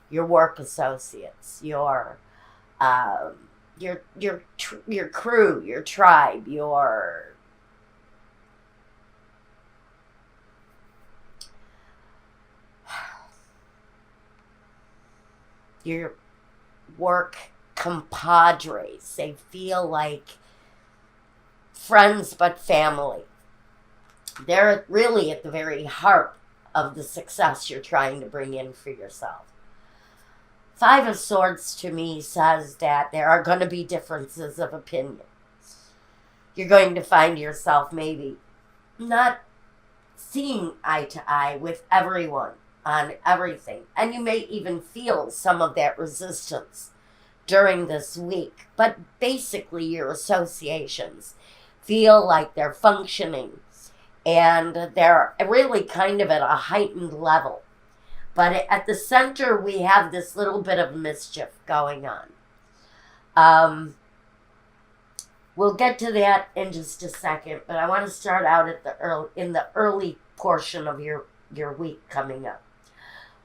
your work associates, um, your crew, your tribe, your work compadres. They feel like friends but family. They're really at the very heart of the success you're trying to bring in for yourself. Five of Swords to me says that there are going to be differences of opinion. You're going to find yourself maybe not seeing eye to eye with everyone on everything. And you may even feel some of that resistance during this week. But basically, your associations feel like they're functioning and they're really kind of at a heightened level. But at the center, we have this little bit of mischief going on. Um, we'll get to that in just a second, but I want to start out at in the early portion of your week coming up.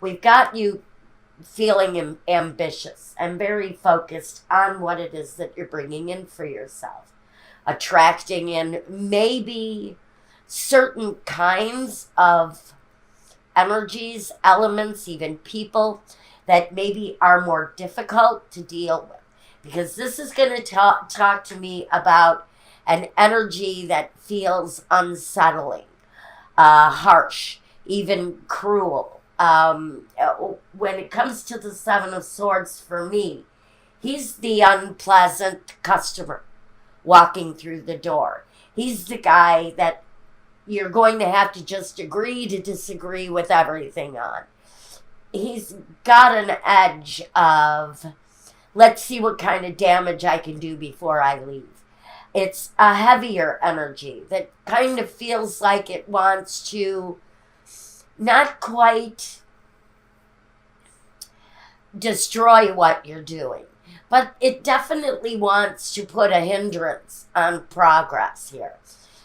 We've got you feeling ambitious and very focused on what it is that you're bringing in for yourself, attracting in maybe certain kinds of energies, elements, even people that maybe are more difficult to deal with. Because this is going to talk to me about an energy that feels unsettling, harsh, even cruel. When it comes to the Seven of Swords, for me, he's the unpleasant customer walking through the door. He's the guy that you're going to have to just agree to disagree with everything on. He's got an edge of, let's see what kind of damage I can do before I leave. It's a heavier energy that kind of feels like it wants to not quite destroy what you're doing, but it definitely wants to put a hindrance on progress here.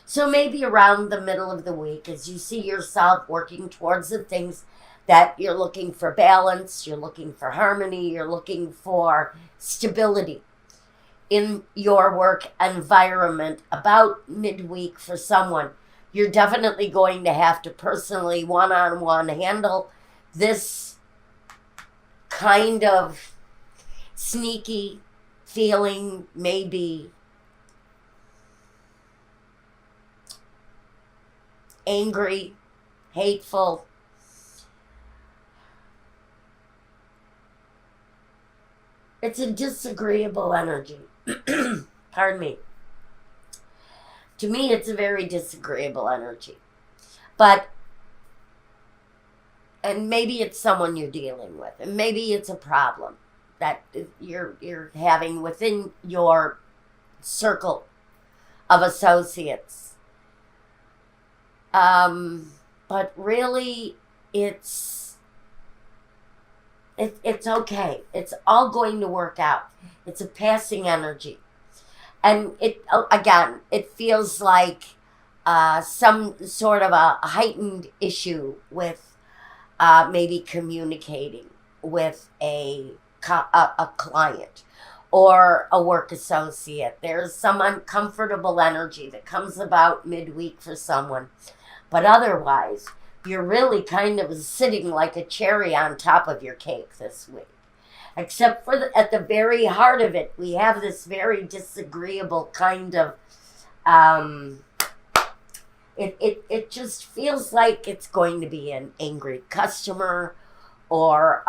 So maybe around the middle of the week, as you see yourself working towards the things that you're looking for balance, you're looking for harmony, you're looking for stability in your work environment, about midweek for someone, you're definitely going to have to personally, one-on-one, handle this kind of sneaky feeling, maybe angry, hateful. It's a disagreeable energy. Pardon me. To me, it's a very disagreeable energy. But, and maybe it's someone you're dealing with, and maybe it's a problem that you're having within your circle of associates. But really, it's okay. It's all going to work out. It's a passing energy. And again, it feels like some sort of a heightened issue with maybe communicating with a client or a work associate. There's some uncomfortable energy that comes about midweek for someone. But otherwise, you're really kind of sitting like a cherry on top of your cake this week. Except for at the very heart of it, we have this very disagreeable kind of, it just feels like it's going to be an angry customer or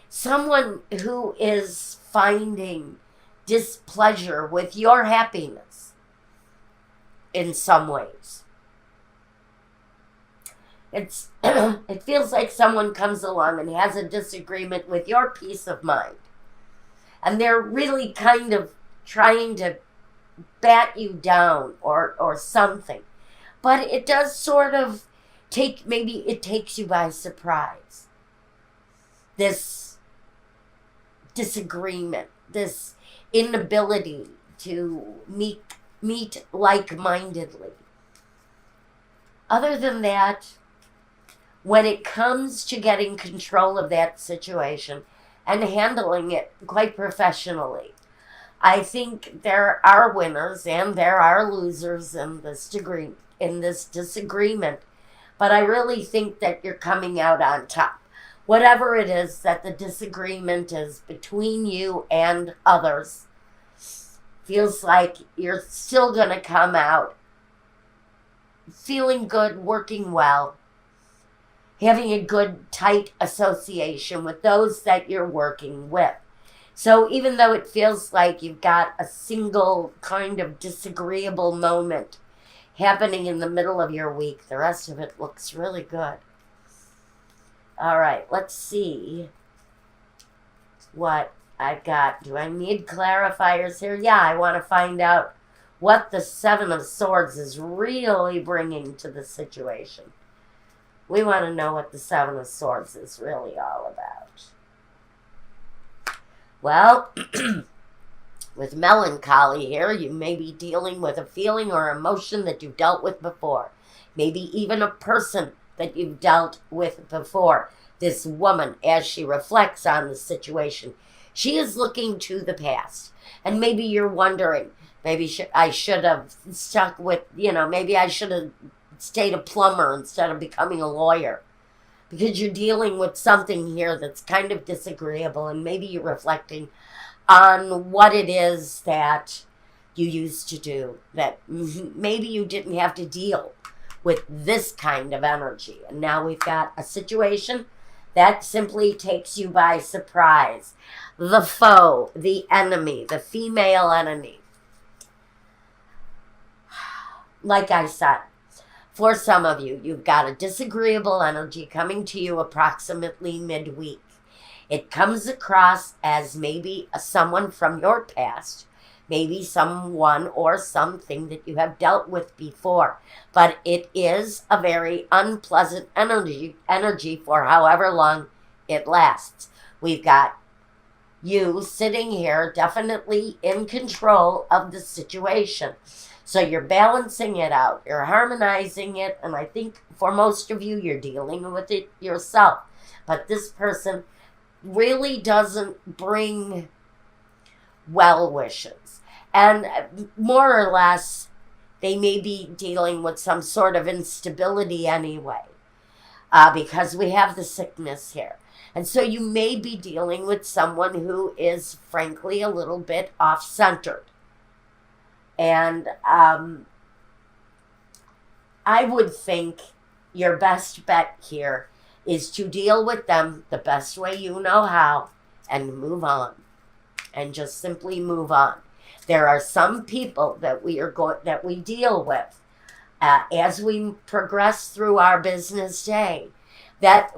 someone who is finding displeasure with your happiness in some ways. It feels like someone comes along and has a disagreement with your peace of mind. And they're really kind of trying to bat you down or something. But it does sort of maybe it takes you by surprise. This disagreement, this inability to meet like-mindedly. Other than that, when it comes to getting control of that situation and handling it quite professionally. I think there are winners and there are losers in this disagreement, but I really think that you're coming out on top. Whatever it is that the disagreement is between you and others, feels like you're still going to come out feeling good, working well, having a good, tight association with those that you're working with. So even though it feels like you've got a single kind of disagreeable moment happening in the middle of your week, the rest of it looks really good. All right, let's see what I've got. Do I need clarifiers here? Yeah, I want to find out what the Seven of Swords is really bringing to the situation. We want to know what the Seven of Swords is really all about. Well, with melancholy here, you may be dealing with a feeling or emotion that you've dealt with before. Maybe even a person that you've dealt with before. This woman, as she reflects on the situation, she is looking to the past. And maybe you're wondering, maybe I should have stuck with, maybe I should have stayed a plumber instead of becoming a lawyer. Because you're dealing with something here that's kind of disagreeable, and maybe you're reflecting on what it is that you used to do, that maybe you didn't have to deal with this kind of energy. And now we've got a situation that simply takes you by surprise. The foe, the enemy, the female enemy. Like I said, for some of you, you've got a disagreeable energy coming to you approximately midweek. It comes across as maybe someone from your past, maybe someone or something that you have dealt with before. But it is a very unpleasant energy for however long it lasts. We've got you sitting here definitely in control of the situation. So you're balancing it out, you're harmonizing it, and I think for most of you, you're dealing with it yourself. But this person really doesn't bring well wishes. And more or less, they may be dealing with some sort of instability anyway, because we have the sickness here. And so you may be dealing with someone who is, frankly, a little bit off-centered. And I would think your best bet here is to deal with them the best way you know how and move on. And just simply move on. There are some people that we deal with as we progress through our business day that,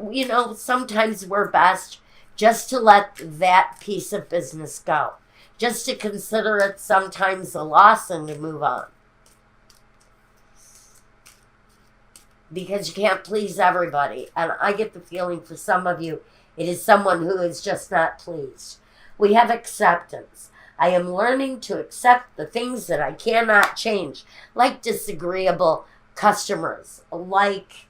sometimes we're best just to let that piece of business go. Just to consider it sometimes a loss and to move on. Because you can't please everybody. And I get the feeling for some of you, it is someone who is just not pleased. We have acceptance. I am learning to accept the things that I cannot change, like disagreeable customers, like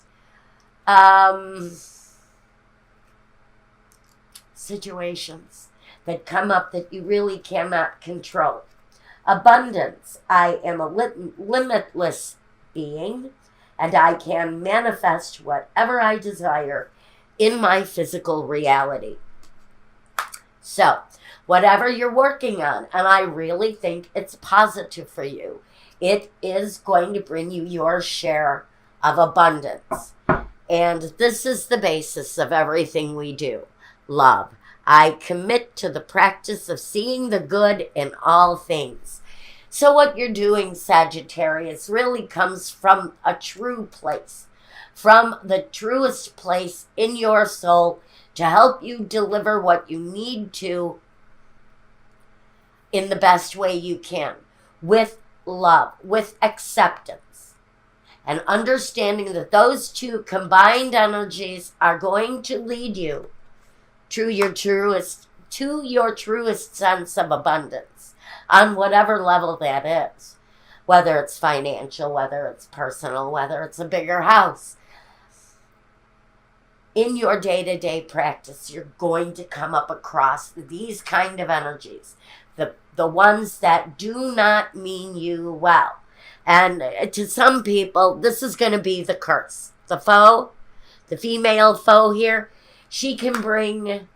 situations that come up that you really cannot control. Abundance. I am a limitless being, and I can manifest whatever I desire in my physical reality. So, whatever you're working on, and I really think it's positive for you, it is going to bring you your share of abundance. And this is the basis of everything we do. Love. I commit to the practice of seeing the good in all things. So what you're doing, Sagittarius, really comes from a true place, from the truest place in your soul to help you deliver what you need to in the best way you can, with love, with acceptance, and understanding that those two combined energies are going to lead you to your truest sense of abundance on whatever level that is, whether it's financial, whether it's personal, whether it's a bigger house. in your day-to-day practice, you're going to come up across these kind of energies, the ones that do not mean you well. And to some people, this is going to be the curse. The foe, the female foe here, she can bring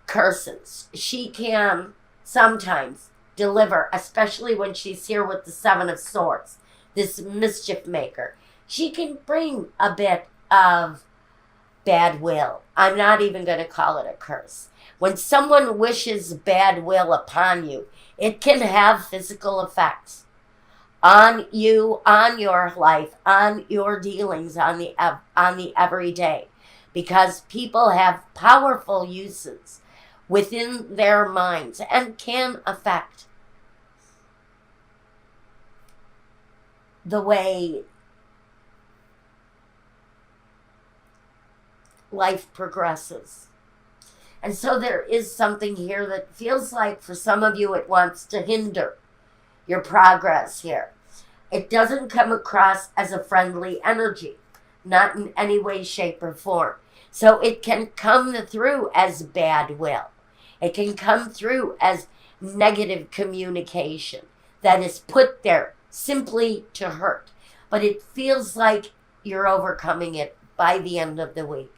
curses. She can sometimes deliver, especially when she's here with the Seven of Swords, this mischief maker. She can bring a bit of bad will. I'm not even going to call it a curse. When someone wishes bad will upon you, it can have physical effects on you, on your life, on your dealings, on the everyday, because people have powerful uses within their minds and can affect the way life progresses. And so there is something here that feels like for some of you it wants to hinder your progress here. It doesn't come across as a friendly energy, not in any way, shape, or form. So it can come through as bad will. It can come through as negative communication that is put there simply to hurt. But it feels like you're overcoming it by the end of the week.